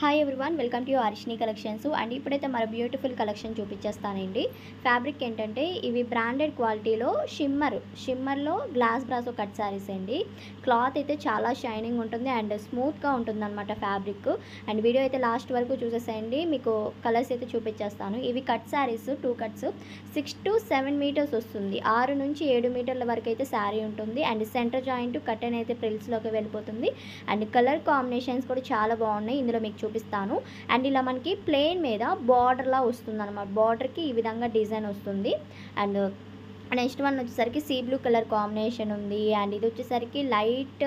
Hi everyone, welcome to Arshini collections. And ఇప్పుడైతే మన beautiful collection చూపించేస్తానండి. Fabric ఏంటంటే ఇవి బ్రాండెడ్ క్వాలిటీలో షిమ్మర్లో గ్లాస్ బ్రాసో కట్ శారీస్ అండి. క్లాత్ అయితే చాలా షైనింగ్ ఉంటుంది అండ్ స్మూత్గా ఉంటుంది అనమాట ఫ్యాబ్రిక్. అండ్ వీడియో అయితే లాస్ట్ వరకు చూసేసేయండి, మీకు కలర్స్ అయితే చూపించేస్తాను. ఇవి cut saris, 2 cuts 6 to 7 metres వస్తుంది. 6 నుంచి 7 మీటర్ల వరకు అయితే శారీ ఉంటుంది. అండ్ సెంటర్ జాయింట్ కటన్ అయితే ప్రిల్స్లోకి వెళ్ళిపోతుంది. అండ్ కలర్ కాంబినేషన్స్ కూడా చాలా బాగున్నాయి, ఇందులో మీకు చూపిస్తాను. అండ్ ఇలా మనకి ప్లెయిన్ మీద బార్డర్లా వస్తుంది అనమాట. బార్డర్కి ఈ విధంగా డిజైన్ వస్తుంది. అండ్ నెక్స్ట్ వన్ వచ్చేసరికి సీ బ్లూ కలర్ కాంబినేషన్ ఉంది. అండ్ ఇది వచ్చేసరికి లైట్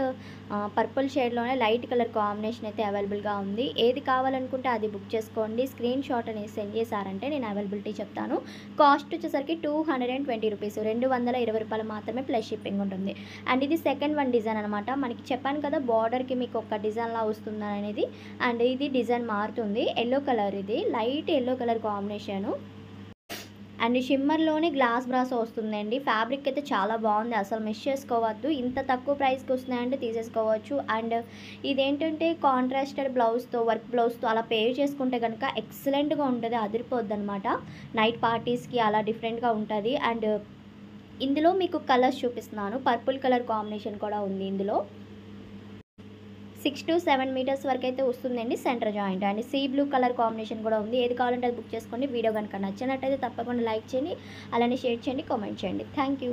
పర్పుల్ షేడ్లోనే లైట్ కలర్ కాంబినేషన్ అయితే అవైలబుల్గా ఉంది. ఏది కావాలనుకుంటే అది బుక్ చేసుకోండి. స్క్రీన్ షాట్ అనేది సెండ్ చేశారంటే నేను అవైలబిలిటీ చెప్తాను. కాస్ట్ వచ్చేసరికి 220 రూపీస్, 220 రూపాయలు మాత్రమే ప్లస్ షిప్పింగ్ ఉంటుంది. అండ్ ఇది సెకండ్ వన్ డిజైన్ అనమాట. మనకి చెప్పాను కదా బార్డర్కి మీకు ఒక డిజైన్లా వస్తుంది అనేది. అండ్ ఇది డిజైన్ మారుతుంది. ఎల్లో కలర్, ఇది light yellow colour combination. And షిమ్మర్లోనే గ్లాస్ బ్రాసో వస్తుందండి. ఫ్యాబ్రిక్ అయితే చాలా బాగుంది, అసలు మిస్ చేసుకోవద్దు. ఇంత తక్కువ ప్రైస్కి వస్తున్నాయంటే తీసేసుకోవచ్చు. అండ్ ఇదేంటంటే కాంట్రాస్టెడ్ బ్లౌజ్తో, వర్క్ బ్లౌజ్తో అలా పేర్ చేసుకుంటే కనుక ఎక్సలెంట్గా ఉంటుంది, అదిరిపోద్ది అనమాట. నైట్ పార్టీస్కి అలా డిఫరెంట్గా ఉంటుంది. అండ్ ఇందులో మీకు కలర్స్ చూపిస్తున్నాను. పర్పుల్ కలర్ కాంబినేషన్ కూడా ఉంది ఇందులో. 6 to 7 మీటర్స్ వరకు అయితే వస్తుందండి centre joint. And see blue colour combination కూడా ఉంది. ఏది కావాలంటే అది బుక్ చేసుకోండి. వీడియో కనుక నచ్చినట్టయితే తప్పకుండా లైక్ చేయండి, అలానే షేర్ చేయండి, కామెంట్ చేయండి. Thank you.